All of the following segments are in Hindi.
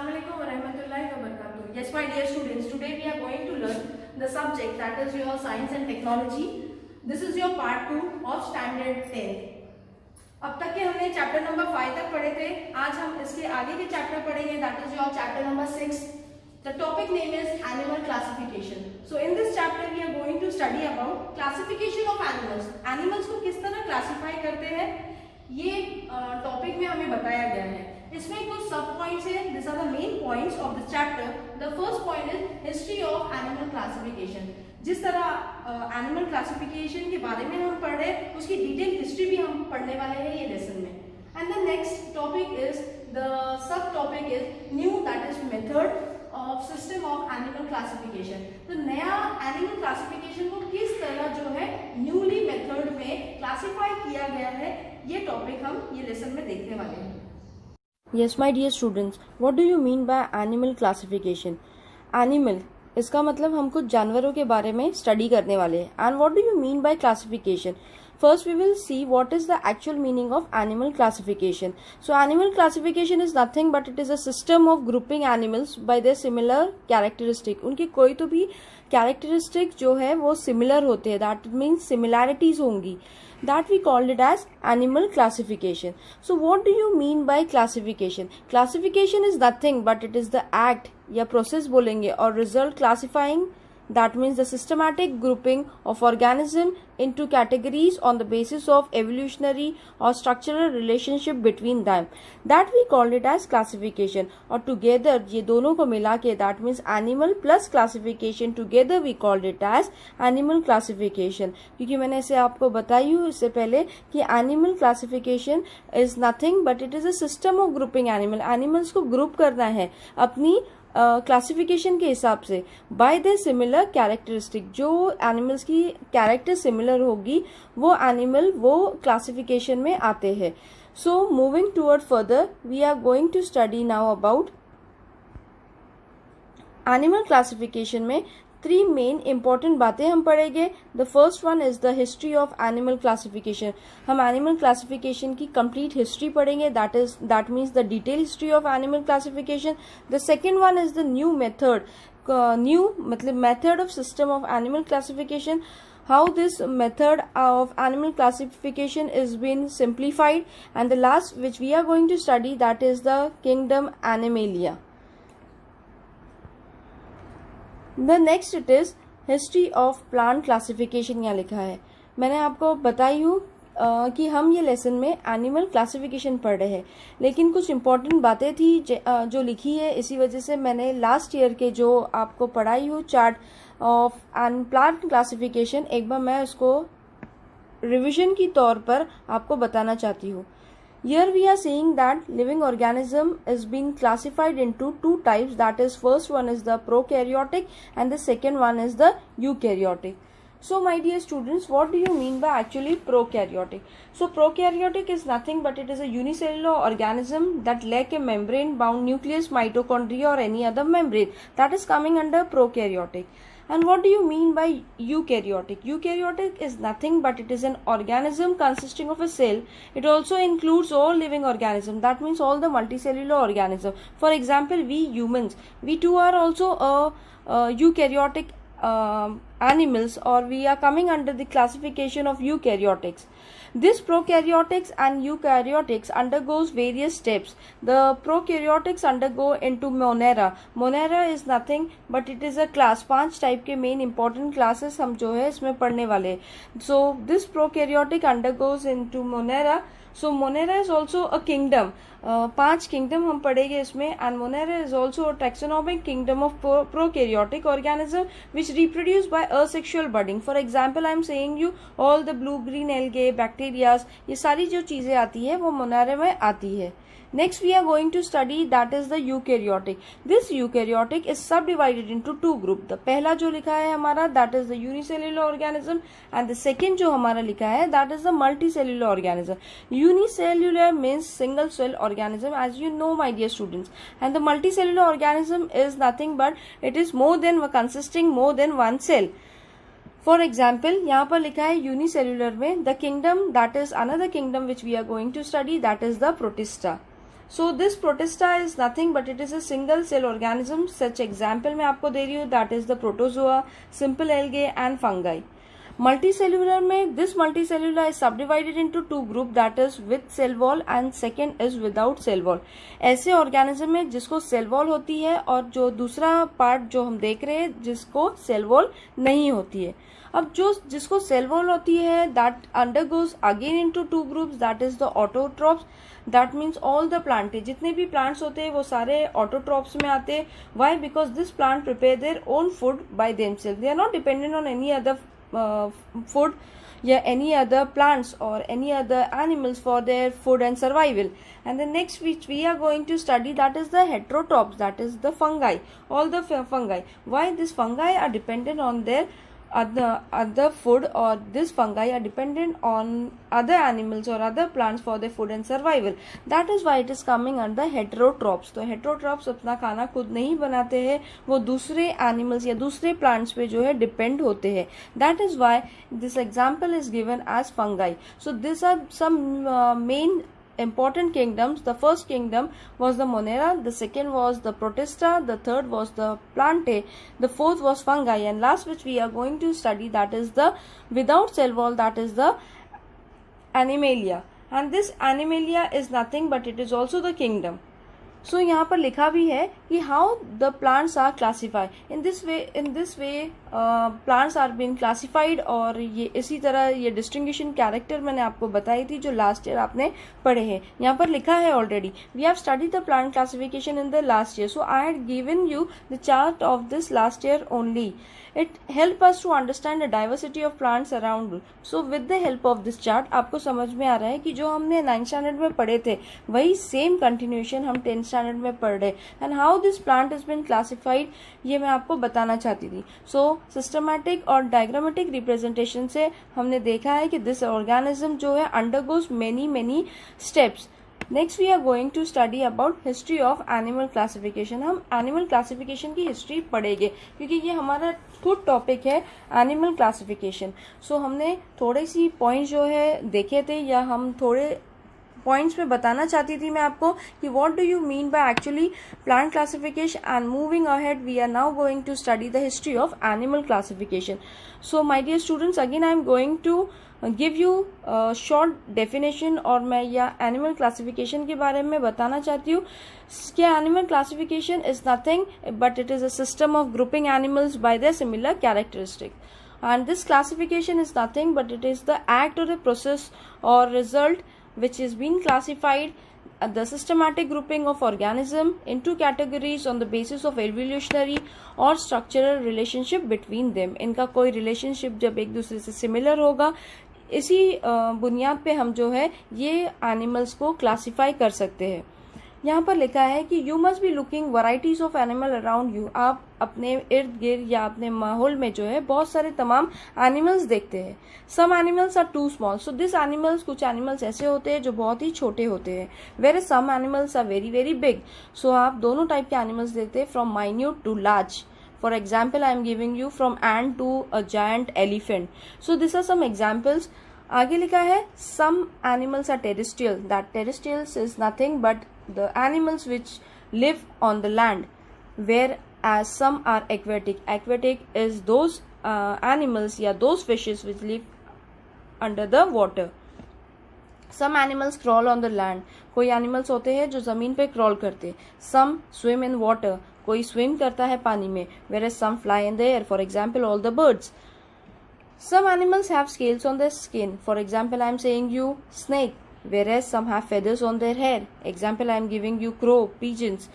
Assalamualaikum warahmatullahi wabarakatuh. Yes, my dear students, today we are going to learn the subject that is your science and technology. This is your part 2 of standard 10. अब तक के हमने चैप्टर नंबर 5 तक पढ़े थे. आज हम इसके आगे के चैप्टर पढ़ेंगे, that is your chapter number 6. The topic name is animal classification. So in this chapter we are going to study about classification of animals. Animals को किस तरह classify करते हैं ये टॉपिक में हमें बताया गया है. इसमें कुछ सब पॉइंट्स हैं. This are the main points of the chapter. The first point is history of animal classification. जिस तरह एनिमल क्लासिफिकेशन के बारे में हम पढ़ रहे हैं उसकी डिटेल हिस्ट्री भी हम पढ़ने वाले हैं ये लेसन में. And the next topic is the सब topic is new, that is method of system of animal classification. तो नया एनिमल क्लासिफिकेशन को किस तरह जो है न्यूली मेथड में क्लासिफाई किया गया है ये टॉपिक हम ये लेसन में देखने वाले हैं. Yes, my dear students, what do you mean by animal classification? Animal इसका मतलब हम कुछ जानवरों के बारे में स्टडी करने वाले हैं. And what do you mean by classification? First we will see what is the actual meaning of animal classification. So animal classification is nothing but it is a system of grouping animals by their similar characteristic. उनकी कोई तो भी characteristic जो है वो similar होते हैं, that means similarities होंगी. That we called it as animal classification. So what do you mean by classification? Classification is nothing but it is the act या process बोलेंगे और result classifying. That means the systematic grouping of organism into categories on the basis of evolutionary or structural relationship between them. That we call it as classification. और together ये दोनों को मिला के that means animal plus classification together we called it as animal classification. क्योंकि मैंने इसे आपको बताई हूँ इससे पहले कि animal classification is nothing but it is a system of grouping animal. Animals को group करना है अपनी क्लासिफिकेशन के हिसाब से बाय द सिमिलर कैरेक्टरिस्टिक. जो एनिमल्स की कैरेक्टर सिमिलर होगी वो एनिमल वो क्लासिफिकेशन में आते हैं. So moving toward further we are going to study now about animal classification में 3 मेन इंपॉर्टेंट बातें हम पढ़ेंगे. The first one is the history of animal classification. हम एनिमल क्लासिफिकेशन की कंप्लीट हिस्ट्री पढ़ेंगे, that means the detail history of animal classification. The second one is the new method. New मतलब method of system of animal classification, how this method of animal classification is been simplified. And the last which we are going to study, that is the kingdom Animalia. The next it is history of plant classification. यहाँ लिखा है. मैंने आपको बताई हूँ कि हम ये लेसन में एनिमल क्लासिफिकेशन पढ़ रहे हैं, लेकिन कुछ इम्पोर्टेंट बातें थी जो लिखी है, इसी वजह से मैंने लास्ट ईयर के जो आपको पढ़ाई हूँ chart of and plant classification एक बार मैं उसको रिविजन की तौर पर आपको बताना चाहती हूँ. Here we are seeing that living organism is being classified into 2 types. That is, first one is the prokaryotic and the second one is the eukaryotic. So my dear students, what do you mean by actually prokaryotic? So prokaryotic is nothing but it is a unicellular organism that lack a membrane bound nucleus, mitochondria or any other membrane. That is coming under prokaryotic. And what do you mean by eukaryotic? Eukaryotic is nothing but it is an organism consisting of a cell. It also includes all living organisms. That means all the multicellular organisms. For example, we humans, we too are also a eukaryotic animals, or we are coming under the classification of eukaryotics. This prokaryotics and eukaryotics undergoes various steps. The prokaryotics undergo into Monera. Monera is nothing but it is a class. 5 type के मेन इंपॉर्टेंट क्लासेस हम जो है इसमें पढ़ने वाले. So this prokaryotic undergoes into Monera. So Monera is also a kingdom. 5 kingdom हम पढ़ेंगे इसमें. And Monera is also a taxonomic kingdom of prokaryotic organism which reproduce by asexual budding. For example, I am saying you all the blue green algae, bacteria, ये सारी जो चीजें आती है वो Monera में आती है. Next we are going to study that is the eukaryotic. This eukaryotic is subdivided into 2 groups. The पहला जो लिखा है हमारा that is the unicellular organism and the second जो हमारा लिखा है that is the multicellular organism. Unicellular means single cell organism, as you know my dear students, and the multicellular organism is nothing but it is consisting more than one cell. For example, यहाँ पर लिखा है unicellular में the kingdom, that is another kingdom which we are going to study, that is the Protista. So this protista is nothing but it is a single cell organism. Such example मैं आपको दे रही हूँ, that is the protozoa, simple algae and fungi. Multicellular में this multicellular is subdivided into two group, that is with cell wall and second is without cell wall. ऐसे ऑर्गेनिज्म में जिसको सेल वॉल होती है और जो दूसरा पार्ट जो हम देख रहे हैं जिसको सेल वॉल नहीं होती है. अब जो जिसको सेल वॉल होती है that undergoes again into two groups, that is the autotrophs. That means all the plant, जितने भी प्लांट्स होते हैं वो सारे ऑटोट्रॉप्स में आते हैं. Why? Because this plant prepare their own food by themselves. They are not dependent on any other food या any other plants or any other animals for their food and survival. And the next which we are going to study, that is the heterotrophs, that is the fungi, all the fungi. Why these fungi are dependent on their other food, or this fungi are dependent on other animals or other plants for their food and survival. That is why it is coming under heterotrophs. तो heterotrophs अपना खाना खुद नहीं बनाते हैं, वो दूसरे animals या दूसरे plants पे जो है depend होते हैं. That is why this example is given as fungi. So these are some main important kingdoms. The first kingdom was the Monera, the second was the Protista, the third was the Plantae, the fourth was fungi, and last which we are going to study, that is the without cell wall, that is the Animalia. And this Animalia is nothing but it is also the kingdom. सो यहाँ पर लिखा भी है कि how the plants are classified. In this way plants are been classified. और ये इसी तरह ये डिस्टिंग्विशिंग कैरेक्टर मैंने आपको बताई थी जो लास्ट ईयर आपने पढ़े हैं. यहाँ पर लिखा है already, we have studied the plant classification in the last year. So I had given you the chart of this last year only. It help us to understand the diversity of plants around. So with the help of this chart आपको समझ में आ रहा है कि जो हमने 9th स्टैंडर्ड में पढ़े थे वही सेम कंटिन्यूएशन हम 10th स्टैंडर्ड में पढ़ रहे. And how this plant is been classified ये मैं आपको बताना चाहती थी. सो सिस्टमैटिक और डायग्रामेटिक रिप्रेजेंटेशन से हमने देखा है कि दिस ऑर्गेनिज्म जो है undergoes many steps. Next we are going to study about history of animal classification. हम एनिमल क्लासिफिकेशन की हिस्ट्री पढ़ेंगे क्योंकि ये हमारा खुद टॉपिक है एनिमल क्लासिफिकेशन. सो हमने थोड़े सी पॉइंट्स जो है देखे थे, या हम थोड़े पॉइंट्स में बताना चाहती थी मैं आपको कि what do you mean by actually plant classification. And moving ahead we are now going to study the history of animal classification. So my dear students, again I am going to give you short definition. और मैं या एनिमल क्लासिफिकेशन के बारे में बताना चाहती हूँ कि animal classification is nothing but it is a system of grouping animals bye there similar characteristic. And this classification is nothing but it is the act or a process or result which is being classified the systematic grouping of organism into categories on the basis of evolutionary or structural relationship between them. इनका कोई relationship जब एक दूसरे से similar होगा, इसी बुनियाद पे हम जो है ये एनिमल्स को क्लासिफाई कर सकते हैं. यहाँ पर लिखा है कि you must be looking varieties of animal around you. आप अपने इर्द गिर्द या अपने माहौल में जो है बहुत सारे तमाम एनिमल्स देखते हैं. Some animals are too small. So this animals, कुछ एनिमल्स ऐसे होते हैं जो बहुत ही छोटे होते हैं. Where some animals are very very big. So आप दोनों टाइप के एनिमल्स देखते हैं, from minute to large. For example, I am giving you from ant to a giant elephant. So these are some examples. आगे लिखा है some animals are terrestrial. That terrestrials is nothing but the animals which live on the land, whereas some are aquatic. Aquatic is those animals या those fishes which live under the water. Some animals crawl on the land. कोई animals होते हैं जो जमीन पे crawl करते हैं. Some swim in water. कोई swim करता है पानी में. Whereas some fly in the air. For example, all the birds. Some animals have scales on their skin. For example, I am saying you snake. Whereas some have feathers on their hair. Example, I am giving you crow, pigeons.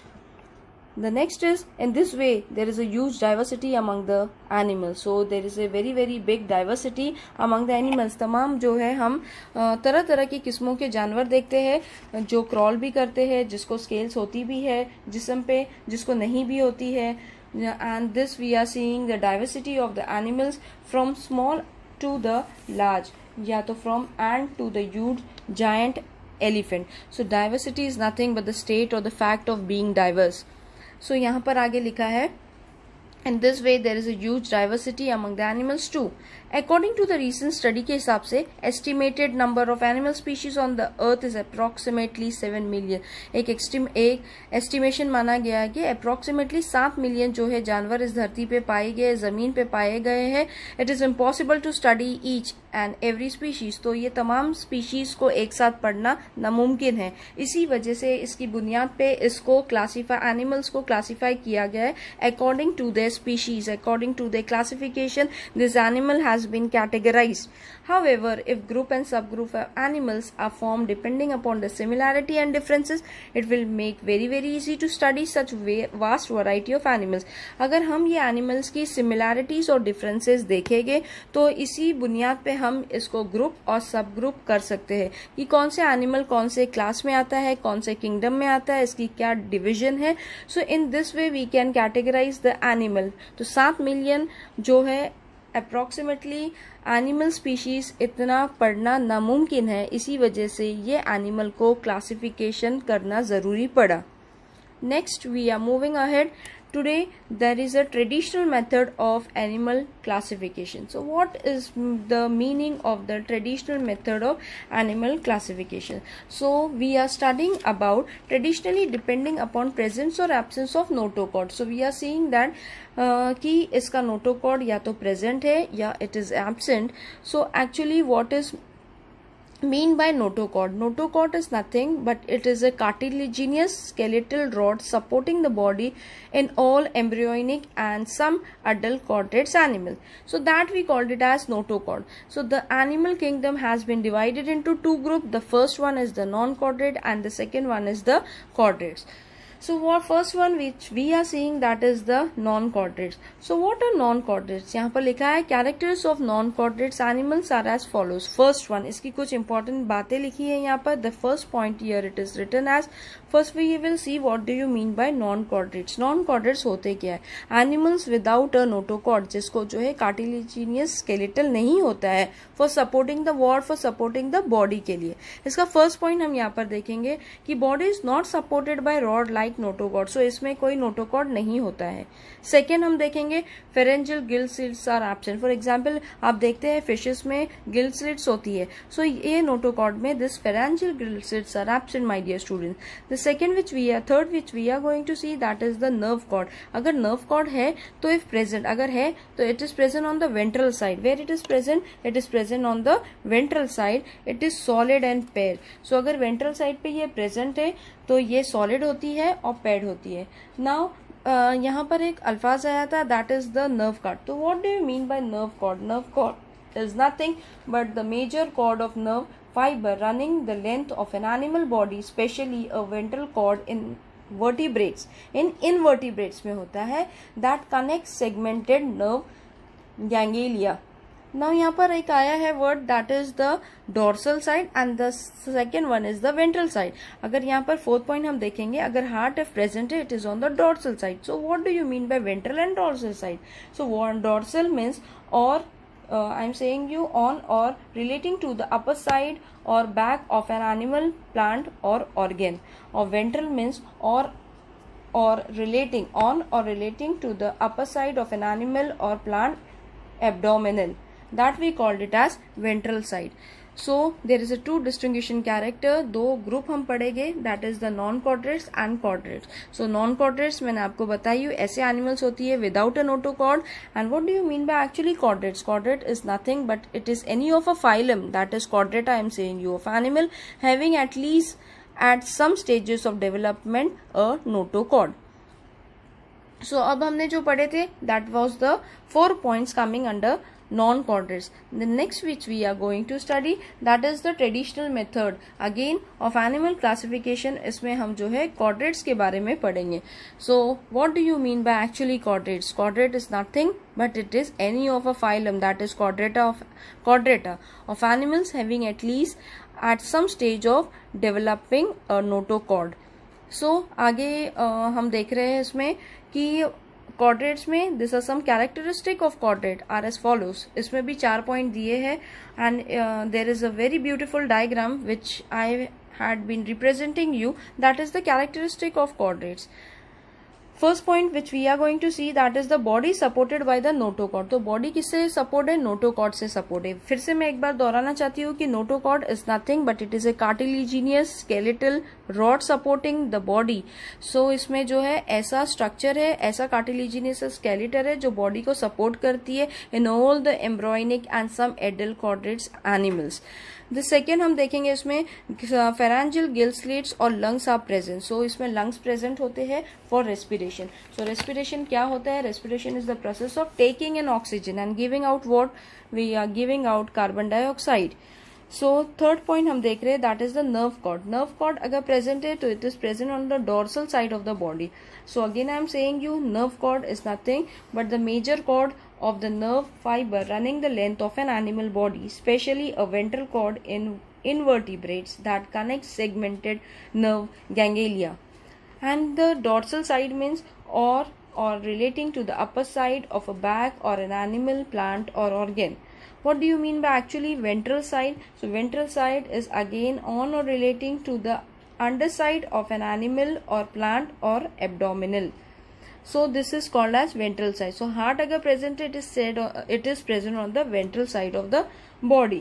The next is, in this way there is a huge diversity among the animals. So there is a very very big diversity among the animals. तमाम जो है हम तरह तरह की किस्मों के जानवर देखते हैं जो क्रॉल भी करते हैं, जिसको स्केल्स होती भी है जिस्म पे, जिसको नहीं भी होती है. And this we are seeing the diversity of the animals from small to the large, या तो from ant to the huge giant elephant. So diversity is nothing but the state or the fact of being diverse. So यहाँ पर आगे लिखा है, in this way there is a huge diversity among the animals too. According to the recent study के हिसाब से estimated number of animal species on the earth is approximately 7 million. एक एस्टिमेशन माना गया है कि अप्रोक्सीमेटली 7 मिलियन जो है जानवर इस धरती पे पाए गए, जमीन पे पाए गए हैं। It is impossible to study each and every species, तो ये तमाम स्पीशीज को एक साथ पढ़ना नामुमकिन है। इसी वजह से इसकी बुनियाद पे इसको एनिमल्स को क्लासीफाई किया गया है according to their species, according to their classification this animal has been categorized. However, if group and subgroup of animals are formed depending upon the similarity and differences, it will make very easy to study such vast variety of animals. अगर हम ये animals की similarities और differences देखेंगे तो इसी बुनियाद पे हम इसको ग्रुप और सब ग्रुप कर सकते हैं कि कौन से एनिमल कौन से क्लास में आता है, कौन से किंगडम में आता है, इसकी क्या डिविजन है। So in this way we can categorize the animal. तो 7 मिलियन जो है अप्रोक्सीमेटली एनिमल स्पीशीज इतना पढ़ना नामुमकिन है, इसी वजह से ये एनिमल को क्लासिफिकेशन करना जरूरी पड़ा। Next we are moving ahead. Today there is a traditional method of animal classification. So what is the meaning of the traditional method of animal classification? So we are studying about traditionally depending upon presence or absence of notochord. So we are seeing that कि इसका notochord या तो present है या it is absent. So actually what is mean by notochord? Notochord is nothing but it is a cartilaginous skeletal rod supporting the body in all embryonic and some adult chordates animal. So that we called it as notochord. So the animal kingdom has been divided into two groups. The first one is the non-chordate and the second one is the chordates. So what first one which we are seeing that is the non-chordates. So what are non-chordates? यहाँ पर लिखा है characters of non-chordates animals are as follows. First one, इसकी कुछ important बातें लिखी है यहाँ पर. The first point here it is written as, first we will see what do you mean by non-chordates. Non-chordates होते क्या है? Animals without a notochord, जिसको जो है cartilaginous skeletal नहीं होता है for supporting the word, for supporting the body के लिए. इसका first point हम यहाँ पर देखेंगे कि body is not supported by rod like notochord. So इसमें कोई नोटोकॉर्ड नहीं होता है. सेकेंड हम देखेंगे pharyngeal gill slits are absent. For example आप देखते हैं फिशेस में गिल स्लिट्स होती है. सो ये नोटोकॉर्ड में this pharyngeal gill slits are absent my dear students. The second which we are third which we are going to see that is the nerve cord. अगर नर्व कॉर्ड है तो इफ प्रेजेंट, अगर है तो it is present on the ventral side. Where it is present? It is present on the ventral side. It is solid and paired. So अगर वेंट्रल साइड पे ये प्रेजेंट है तो ये सॉलिड होती है और पेड होती है. नाउ यहाँ पर एक अल्फाज आया था that is the nerve cord. तो what do you mean by nerve cord? Nerve cord is nothing but the major cord of nerve fibre running the length of an animal body, specially a ventral cord in vertebrates. In invertebrates में होता है that connect segmented nerve ganglia. Now यहाँ पर एक आया है word that is the dorsal side and the second one is the ventral side. अगर यहाँ पर फोर्थ पॉइंट हम देखेंगे, अगर हार्ट इफ प्रेजेंट है it is on the dorsal side. So what do you mean bye ventral and dorsal side? So dorsal means और I am saying you on or relating to the upper side or back of an animal, plant or organ. Or ventral means or relating on or relating to the upper side of an animal or plant, abdominal. That we called it as ventral side. So there is a two distinguishing character. दो ग्रुप हम पढ़ेंगे that is the non-chordates and chordates. So non-chordates मैंने आपको बताई ऐसे animals होती है without a notochord. And what do you mean by actually chordates? Chordate is nothing but it is any of a phylum, that is chordata I am saying you, of animal having at least at some stages of development a notochord. So अब हमने जो पढ़े थे that was the 4 points coming under non-chordates. The next which we are going to study that is the traditional method again of animal classification. इसमें हम जो है chordates के बारे में पढ़ेंगे. So what do you mean by actually chordates? Chordate is nothing but it is any of a phylum, that is chordata of animals having at least at some stage of developing a notochord. So आगे हम देख रहे हैं इसमें कि chordates में this are some characteristic of chordate are as follows. इसमें भी 4 पॉइंट दिए हैं and there is a very beautiful diagram which I had been representing you, that is the characteristic of chordates. First point which we are going to see that is the body supported by the notochord. तो बॉडी किससे सपोर्ट है? नोटोकॉर्ड से सपोर्ट है। फिर से मैं एक बार दोहराना चाहती हूँ कि notochord is nothing but it is a cartilaginous skeletal rod supporting the body. So इसमें जो है ऐसा स्ट्रक्चर है, ऐसा कार्टिलेजिनियस स्केलेटर है जो बॉडी को सपोर्ट करती है in all the embryonic and some adult chordates animals. The second हम देखेंगे इसमें फेरेंजियल गिल स्लिट्स और लंग्स आर प्रेजेंट। सो इसमें लंग्स प्रेजेंट होते हैं फॉर रेस्पिरेशन। सो रेस्पिरेशन क्या होता है? Respiration is the process of taking in oxygen and giving out what we are giving out carbon dioxide. So third point हम देख रहे हैं that is the nerve cord. Nerve cord अगर प्रेजेंट है तो it is present on the dorsal side of the body. So again I am saying you nerve cord is nothing but the major cord of the nerve fiber running the length of an animal body, especially a ventral cord in invertebrates that connects segmented nerve ganglia. And the dorsal side means or relating to the upper side of a back or an animal, plant or organ. What do you mean by actually ventral side? So ventral side is again on or relating to the underside of an animal or plant or abdominal. So this is called as ventral side. So heart agar present it is said it is present on the ventral side of the body.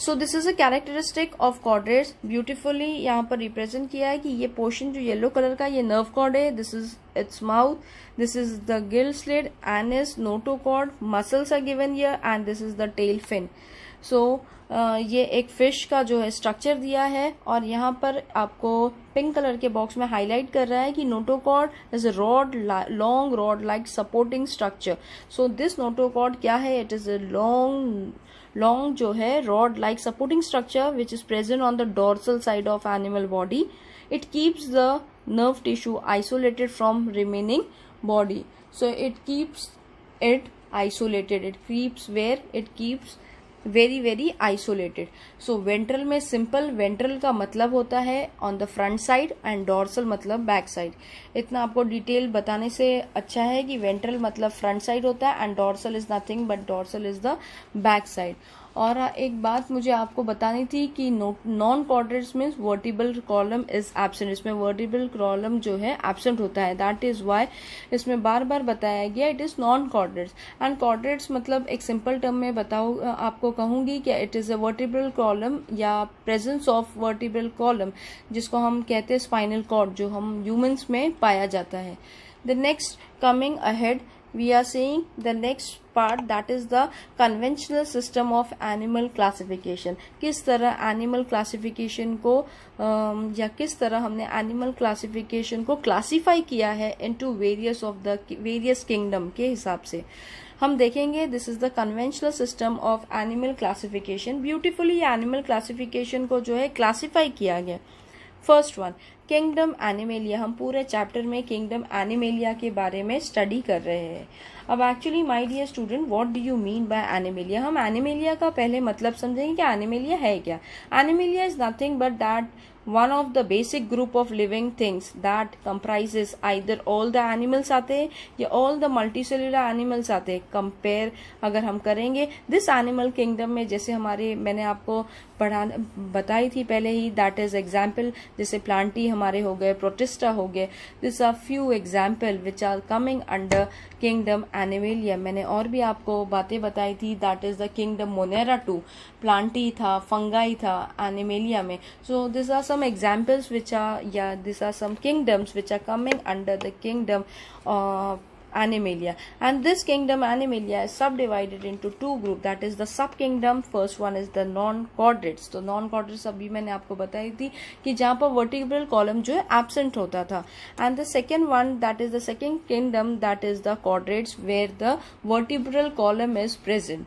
So this is a characteristic of chordates. Beautifully यहाँ पर represent किया है कि ये portion जो येलो कलर का ये nerve cord है, this is its mouth, this is the gill slit, anus, notochord, muscles are given here and this is the tail fin. So ये एक फिश का जो है स्ट्रक्चर दिया है और यहाँ पर आपको पिंक कलर के बॉक्स में हाईलाइट कर रहा है कि notochord is rod, long rod like supporting structure. So this notochord क्या है? इट इज ए लॉन्ग जो है rod like supporting structure which is present on the dorsal side of animal body. It keeps the nerve tissue isolated from remaining body. So it keeps it isolated. It keeps where it keeps very isolated. So ventral में simple ventral का मतलब होता है on the front side and dorsal मतलब back side. इतना आपको डिटेल बताने से अच्छा है कि ventral मतलब front side होता है and dorsal is nothing but dorsal is the back side. और एक बात मुझे आपको बतानी थी कि non chordates means vertebral column is absent. इसमें वर्टिब्रल कॉलम जो है एब्सेंट होता है, दैट इज वाई इसमें बार बार बताया गया it is non chordates. And chordates मतलब एक सिंपल टर्म में बताओ आपको कहूंगी कि it is a vertebral column या प्रेजेंस ऑफ वर्टिब्रल कॉलम जिसको हम कहते हैं स्पाइनल कॉर्ड जो हम ह्यूमंस में पाया जाता है। The next coming ahead we are seeing the next part that is the conventional system of animal classification. किस तरह animal classification को या किस तरह हमने animal classification को classify किया है into various kingdom के हिसाब से हम देखेंगे। This is the conventional system of animal classification. Beautifully animal classification को जो है क्लासिफाई किया गया। First one kingdom animalia. हम पूरे चैप्टर में किंगडम एनिमेलिया के बारे में स्टडी कर रहे हैं। अब actually my dear student what do you mean by Animalia? हम एनिमेलिया का पहले मतलब समझेंगे कि एनिमेलिया है क्या। Animalia is nothing but that one of the basic group of living things that comprises either all the animals आते हैं या all the multicellular animals आते हैं। कंपेयर अगर हम करेंगे दिस एनिमल किंगडम में जैसे हमारे मैंने आपको बताई थी पहले ही दैट इज एग्जाम्पल जैसे प्लांटी हमारे हो गए, प्रोटिस्टा हो गए। This are few example which are coming under kingdom Animalia. मैंने और भी आपको बातें बताई थी that is the kingdom Monera too, Plantae था, फंगाई था एनिमेलिया में। So this are some examples which are these are some kingdoms which are coming under the kingdom Animalia. And this kingdom Animalia is subdivided into two groups, that is the sub kingdom. First one is the non-chordates. तो non-chordates अभी मैंने आपको बताई थी कि जहाँ पर vertebral column जो है absent होता था, and the second one that is the second kingdom that is the chordates where the vertebral column is present.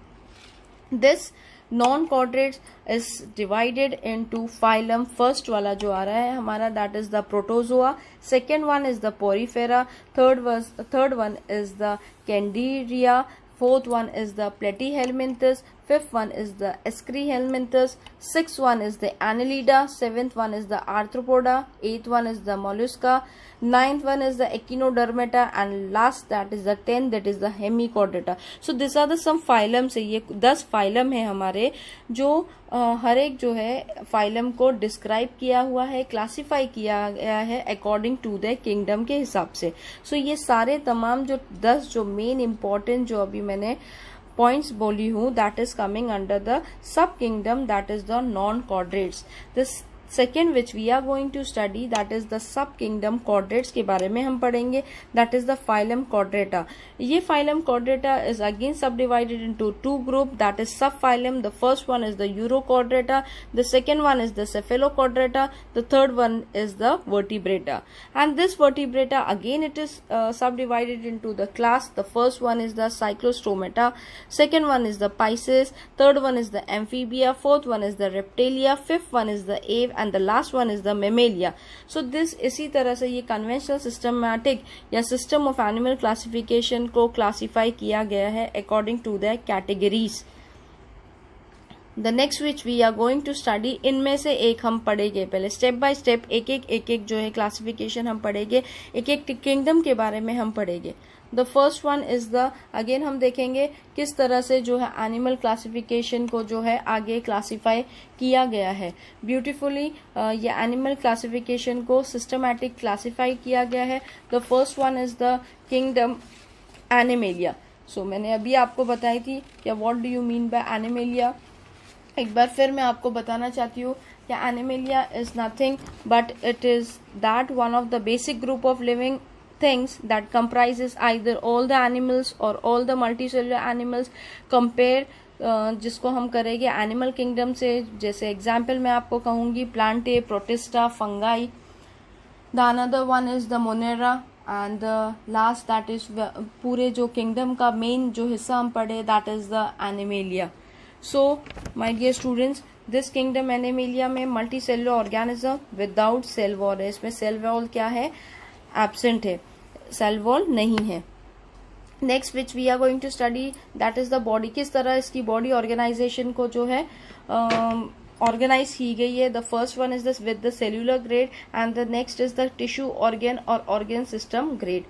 This non-chordates is divided into phylum. First वाला जो आ रहा है हमारा that is the protozoa, second one is the porifera, third one is the candidia, fourth one is the platyhelminthes, fifth one is the Escherihelminthes, sixth one is the Annelida, seventh one is the Arthropoda, eighth one is the Mollusca, ninth one is the Echinodermata, and last that is the 10th, that is the Hemichordata. So these are the some phylums है, ये 10 फाइलम है हमारे, जो हर एक जो है फाइलम को डिस्क्राइब किया हुआ है, क्लासिफाई किया गया है अकॉर्डिंग टू द किंगडम के हिसाब से. सो ये सारे तमाम जो 10 जो मेन इंपॉर्टेंट जो अभी मैंने पॉइंट्स बोली हूँ, that is coming under the subkingdom, that is the non chordates. This second which we are going to study, that is the subkingdom chordates के बारे में हम पढ़ेंगे. That is the phylum chordata. ये phylum chordata is again subdivided into 2 group, that is subphylum. The first one is the urochordata, the second one is the cephalochordata, the third one is the vertebrata. And this vertebrata again it is subdivided into the class. The first one is the cyclostomata, second one is the pisces, third one is the amphibia, fourth one is the reptilia, fifth one is the aves, and the last one is the mammalia. So this इसी तरह से ये conventional systematic या system of animal classification को classify किया गया है according to their categories. The next which we are going to study, इनमें से एक हम पढ़ेंगे. पहले स्टेप बाय स्टेप एक एक जो है क्लासिफिकेशन हम पढ़ेंगे, एक एक किंगडम के बारे में हम पढ़ेंगे. The first one is the, again हम देखेंगे किस तरह से जो है एनिमल क्लासिफिकेशन को जो है आगे क्लासिफाई किया गया है. ब्यूटिफुली ये एनिमल क्लासिफिकेशन को सिस्टमैटिक क्लासिफाई किया गया है. The first one is the kingdom animalia. So मैंने अभी आपको बताई थी कि what do you mean by animalia. एक बार फिर मैं आपको बताना चाहती हूँ कि animalia is nothing but it is that one of the basic group of living things that comprises either all the animals or all the multicellular animals. compare जिसको हम करेंगे एनिमल किंगडम से. जैसे एग्जाम्पल मैं आपको कहूंगी plantae, protista, fungi. The another one is the monera and the last that is पूरे जो किंगडम का मेन जो हिस्सा हम पढ़े, that is the animalia. So my dear students, this kingdom animalia में multi cellular organism without cell wall है. इसमें सेल वॉल क्या है, एब्सेंट है, सेल वॉल नहीं है. Next which we are going to study, that is the body. किस तरह इसकी बॉडी ऑर्गेनाइजेशन को जो है ऑर्गेनाइज की गई है. The first one is this with the cellular grade and the next is the tissue organ और organ system grade.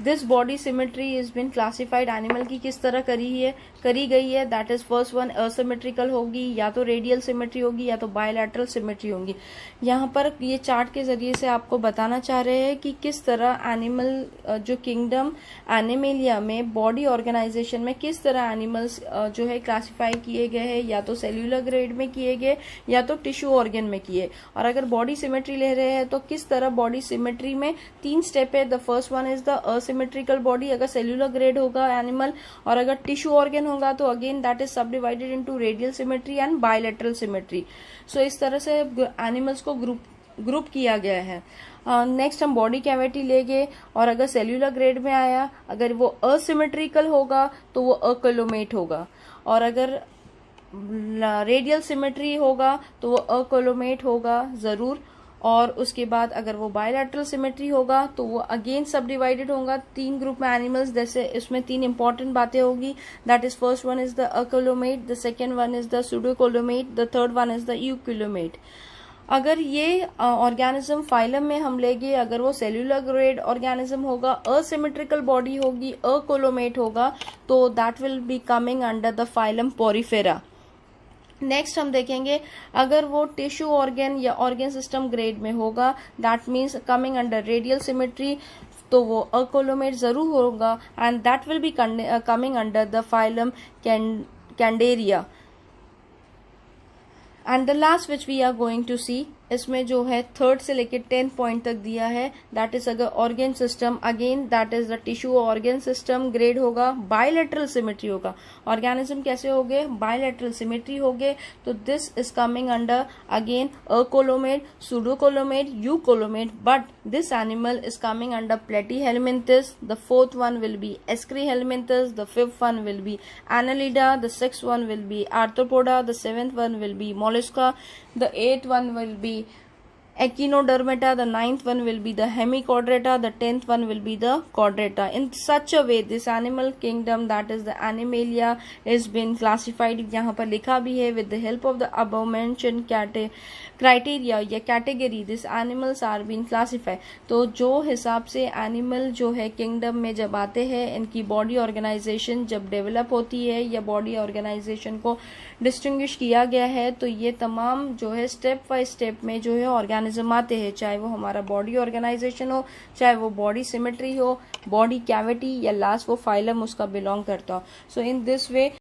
This body symmetry is been classified. Animal की किस तरह करी गई है, that is first one asymmetrical होगी, या तो रेडियल सिमेट्री होगी या तो बायलैटरल सिमेट्री होगी. यहाँ पर ये चार्ट के जरिए से आपको बताना चाह रहे हैं कि किस तरह एनिमल जो किंगडम एनिमेलिया में बॉडी ऑर्गेनाइजेशन में किस तरह एनिमल्स जो है क्लासिफाई किए गए हैं, या तो सेल्यूलर ग्रेड में किए गए या तो टिश्यू ऑर्गन में किए. और अगर बॉडी सिमेट्री ले रहे हैं तो किस तरह बॉडी सिमेट्री में 3 स्टेप है. The first one is the asymmetrical body, अगर सेल्यूलर ग्रेड होगा एनिमल, और अगर टिश्यू ऑर्गन होगा तो again that is subdivided into radial symmetry and bilateral symmetry. So इस तरह से एनिमल्स को ग्रुप किया गया है. नेक्स्ट हम बॉडी कैविटी लेंगे, और अगर सेल्यूलर ग्रेड में आया, अगर वो असिमेट्रिकल होगा तो वो अकोलोमेट होगा, और अगर रेडियल सिमेट्री होगा तो वो अकोलोमेट होगा जरूर. और उसके बाद अगर वो बायलैटरल सिमेट्री होगा तो वो अगेन सब डिवाइडेड होगा 3 ग्रुप में एनिमल्स. जैसे इसमें 3 इंपॉर्टेंट बातें होगी, that is first one is the acoelomate, the second one is the pseudocoelomate, the third one is the eucoelomate. अगर ये ऑर्गेनिज्म फाइलम में हम लेंगे, अगर वो सेल्यूलर ग्रेड ऑर्गेनिज्म होगा, असिमेट्रिकल बॉडी होगी, अकोलोमेट होगा, तो that will be coming under the phylum Porifera. Next हम देखेंगे अगर वो टिश्यू ऑर्गन या ऑर्गन सिस्टम ग्रेड में होगा, that means coming under radial symmetry, तो वो अकोलोमेट जरूर होगा, and that will be coming under the phylum Cnidaria. And the last which we are going to see, इसमें जो है 3rd से लेकर 10th पॉइंट तक दिया है, दैट इज अगर organ system, again that is the tissue organ system grade होगा, बायलैटरल सिमेट्री होगा. ऑर्गेनिज्म कैसे हो गए, बायलैटरल सिमेट्री हो गए, तो this is coming under again acoelomate, pseudocoelomate, eucoelomate, but this animal is coming under Platyhelminthes. The 4th one will be Escherihelminthes, the 5th one will be Annelida, the 6th one will be Arthropoda, the 7th one will be Mollusca, the 8th one will be Echinodermata, the 9th one will be the hemichordata, the 10th one will be the chordata. In such a way, this animal kingdom, that is the Animalia, is been classified. यहाँ पर लिखा भी है, with the help of the above mentioned criteria या category, this animals are being classified. तो जो हिसाब से animal जो है kingdom में जब आते हैं, इनकी body organization जब develop होती है या body organization को distinguish किया गया है, तो ये तमाम जो है step by step में जो है organism आते हैं, चाहे वो हमारा body organization हो, चाहे वो body symmetry हो, body cavity या last वो phylum उसका belong करता हो. So in this way